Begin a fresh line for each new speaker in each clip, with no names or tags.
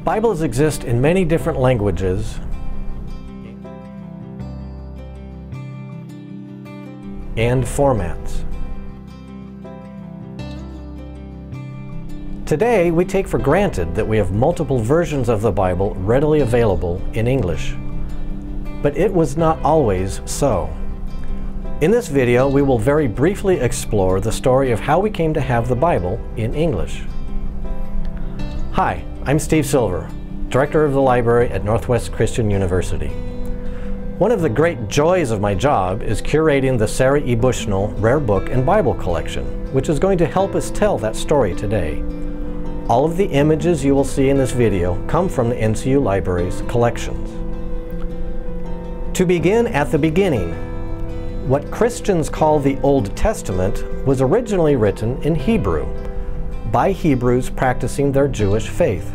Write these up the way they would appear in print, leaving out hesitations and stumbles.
Bibles exist in many different languages and formats. Today, we take for granted that we have multiple versions of the Bible readily available in English. But it was not always so. In this video, we will very briefly explore the story of how we came to have the Bible in English. Hi, I'm Steve Silver, Director of the Library at Northwest Christian University. One of the great joys of my job is curating the Sarah E. Bushnell Rare Book and Bible Collection, which is going to help us tell that story today. All of the images you will see in this video come from the NCU Library's collections. To begin at the beginning, what Christians call the Old Testament was originally written in Hebrew by Hebrews practicing their Jewish faith.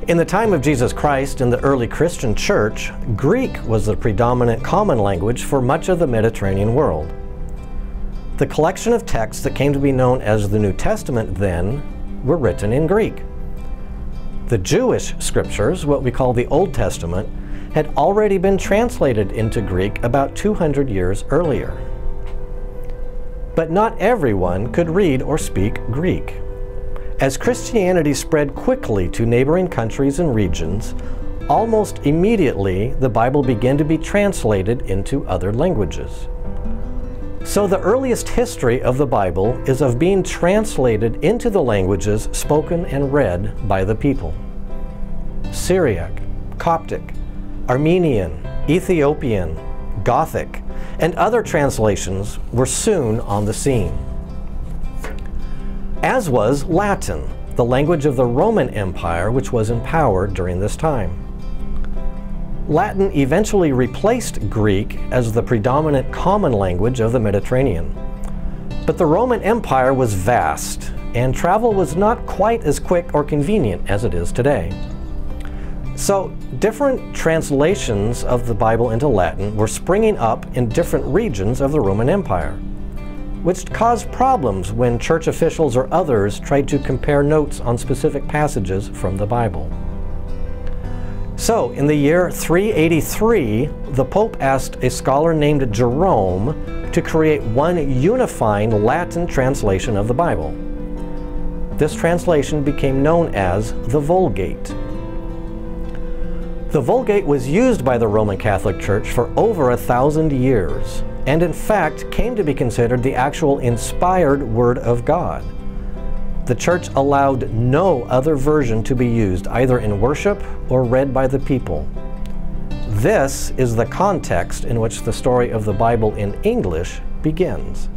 In the time of Jesus Christ in the early Christian church, Greek was the predominant common language for much of the Mediterranean world. The collection of texts that came to be known as the New Testament then were written in Greek. The Jewish scriptures, what we call the Old Testament, had already been translated into Greek about 200 years earlier. But not everyone could read or speak Greek. As Christianity spread quickly to neighboring countries and regions, almost immediately the Bible began to be translated into other languages. So the earliest history of the Bible is of being translated into the languages spoken and read by the people. Syriac, Coptic, Armenian, Ethiopian, Gothic, and other translations were soon on the scene. As was Latin, the language of the Roman Empire, which was in power during this time. Latin eventually replaced Greek as the predominant common language of the Mediterranean. But the Roman Empire was vast, and travel was not quite as quick or convenient as it is today. So, different translations of the Bible into Latin were springing up in different regions of the Roman Empire, which caused problems when church officials or others tried to compare notes on specific passages from the Bible. So, in the year 383, the Pope asked a scholar named Jerome to create one unifying Latin translation of the Bible. This translation became known as the Vulgate. The Vulgate was used by the Roman Catholic Church for over 1,000 years, and in fact came to be considered the actual inspired Word of God. The Church allowed no other version to be used either in worship or read by the people. This is the context in which the story of the Bible in English begins.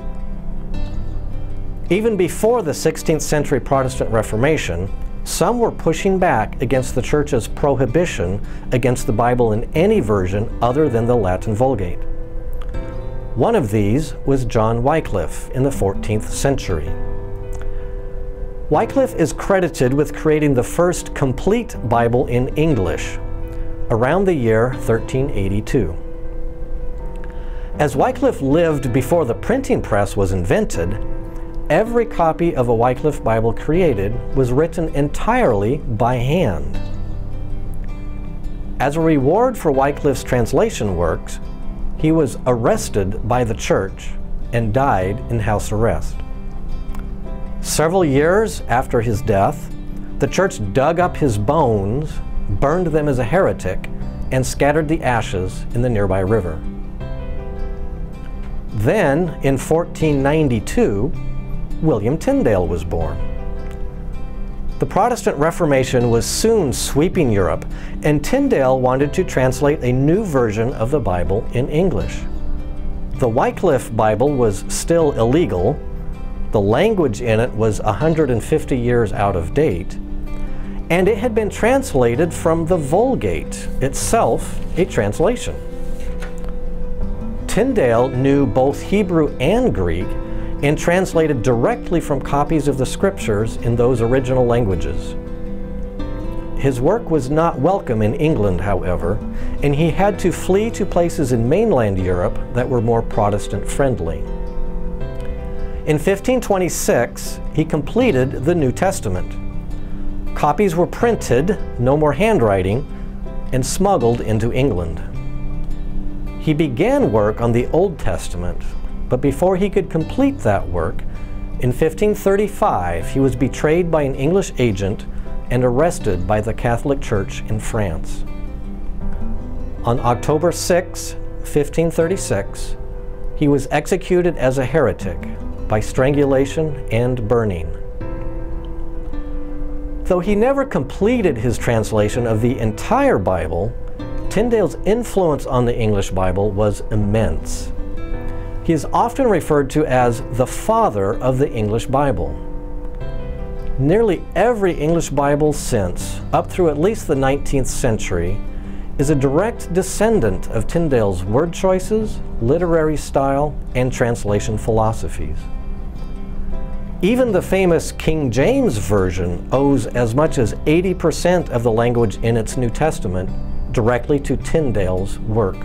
Even before the 16th century Protestant Reformation, some were pushing back against the Church's prohibition against the Bible in any version other than the Latin Vulgate. One of these was John Wycliffe in the 14th century. Wycliffe is credited with creating the first complete Bible in English around the year 1382. As Wycliffe lived before the printing press was invented, every copy of a Wycliffe Bible created was written entirely by hand. As a reward for Wycliffe's translation works, he was arrested by the church and died in house arrest. Several years after his death, the church dug up his bones, burned them as a heretic, and scattered the ashes in the nearby river. Then, in 1492, William Tyndale was born. The Protestant Reformation was soon sweeping Europe, and Tyndale wanted to translate a new version of the Bible in English. The Wycliffe Bible was still illegal, the language in it was 150 years out of date, and it had been translated from the Vulgate, itself a translation. Tyndale knew both Hebrew and Greek and translated directly from copies of the scriptures in those original languages. His work was not welcome in England, however, and he had to flee to places in mainland Europe that were more Protestant-friendly. In 1526, he completed the New Testament. Copies were printed, no more handwriting, and smuggled into England. He began work on the Old Testament, but before he could complete that work, in 1535 he was betrayed by an English agent and arrested by the Catholic Church in France. On October 6, 1536, he was executed as a heretic by strangulation and burning. Though he never completed his translation of the entire Bible, Tyndale's influence on the English Bible was immense. He is often referred to as the father of the English Bible. Nearly every English Bible since, up through at least the 19th century, is a direct descendant of Tyndale's word choices, literary style, and translation philosophies. Even the famous King James Version owes as much as 80% of the language in its New Testament directly to Tyndale's work.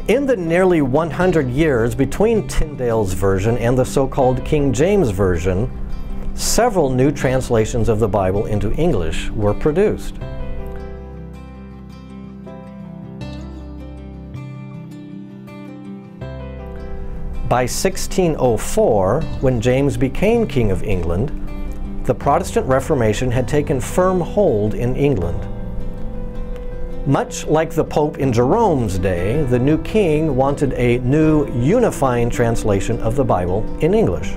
In the nearly 100 years between Tyndale's version and the so-called King James Version, several new translations of the Bible into English were produced. By 1604, when James became King of England, the Protestant Reformation had taken firm hold in England. Much like the Pope in Jerome's day, the new king wanted a new unifying translation of the Bible in English.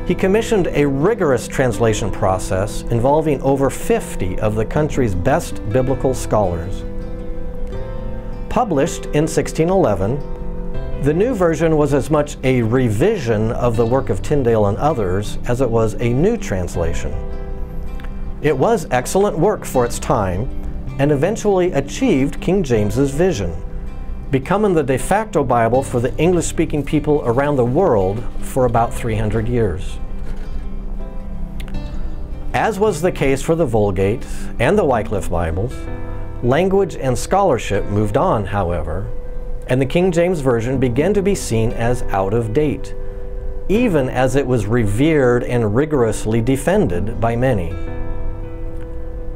He commissioned a rigorous translation process involving over 50 of the country's best biblical scholars. Published in 1611, the new version was as much a revision of the work of Tyndale and others as it was a new translation. It was excellent work for its time and eventually achieved King James's vision, becoming the de facto Bible for the English-speaking people around the world for about 300 years. As was the case for the Vulgate and the Wycliffe Bibles, language and scholarship moved on, however, and the King James Version began to be seen as out of date, even as it was revered and rigorously defended by many.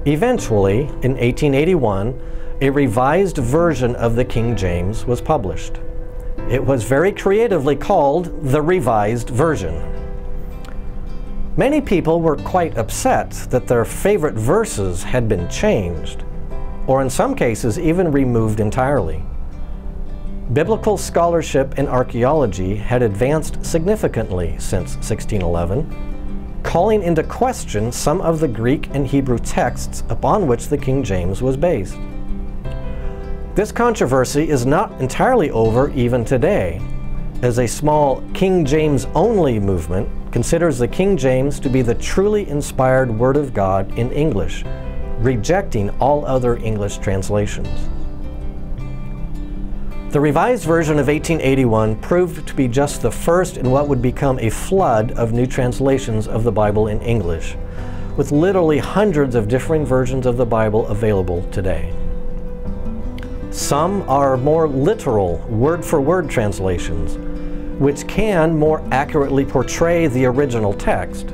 Eventually, in 1881, a revised version of the King James was published. It was very creatively called the Revised Version. Many people were quite upset that their favorite verses had been changed, or in some cases even removed entirely. Biblical scholarship and archaeology had advanced significantly since 1611, calling into question some of the Greek and Hebrew texts upon which the King James was based. This controversy is not entirely over even today, as a small King James-only movement considers the King James to be the truly inspired Word of God in English, rejecting all other English translations. The Revised Version of 1881 proved to be just the first in what would become a flood of new translations of the Bible in English, with literally hundreds of differing versions of the Bible available today. Some are more literal, word-for-word translations, which can more accurately portray the original text,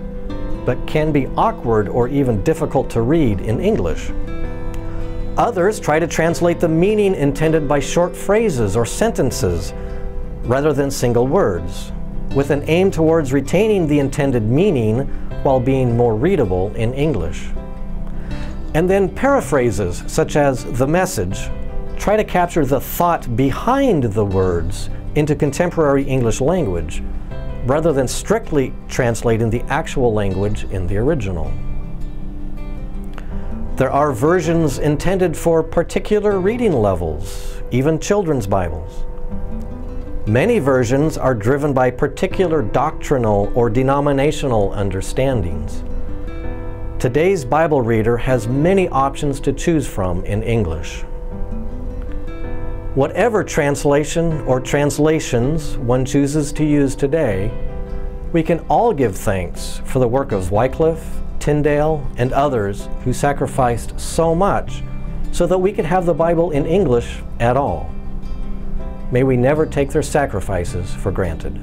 but can be awkward or even difficult to read in English. Others try to translate the meaning intended by short phrases or sentences rather than single words, with an aim towards retaining the intended meaning while being more readable in English. And then paraphrases, such as The Message, try to capture the thought behind the words into contemporary English language, rather than strictly translating the actual language in the original. There are versions intended for particular reading levels, even children's Bibles. Many versions are driven by particular doctrinal or denominational understandings. Today's Bible reader has many options to choose from in English. Whatever translation or translations one chooses to use today, we can all give thanks for the work of Wycliffe, Tyndale, and others who sacrificed so much so that we could have the Bible in English at all. May we never take their sacrifices for granted.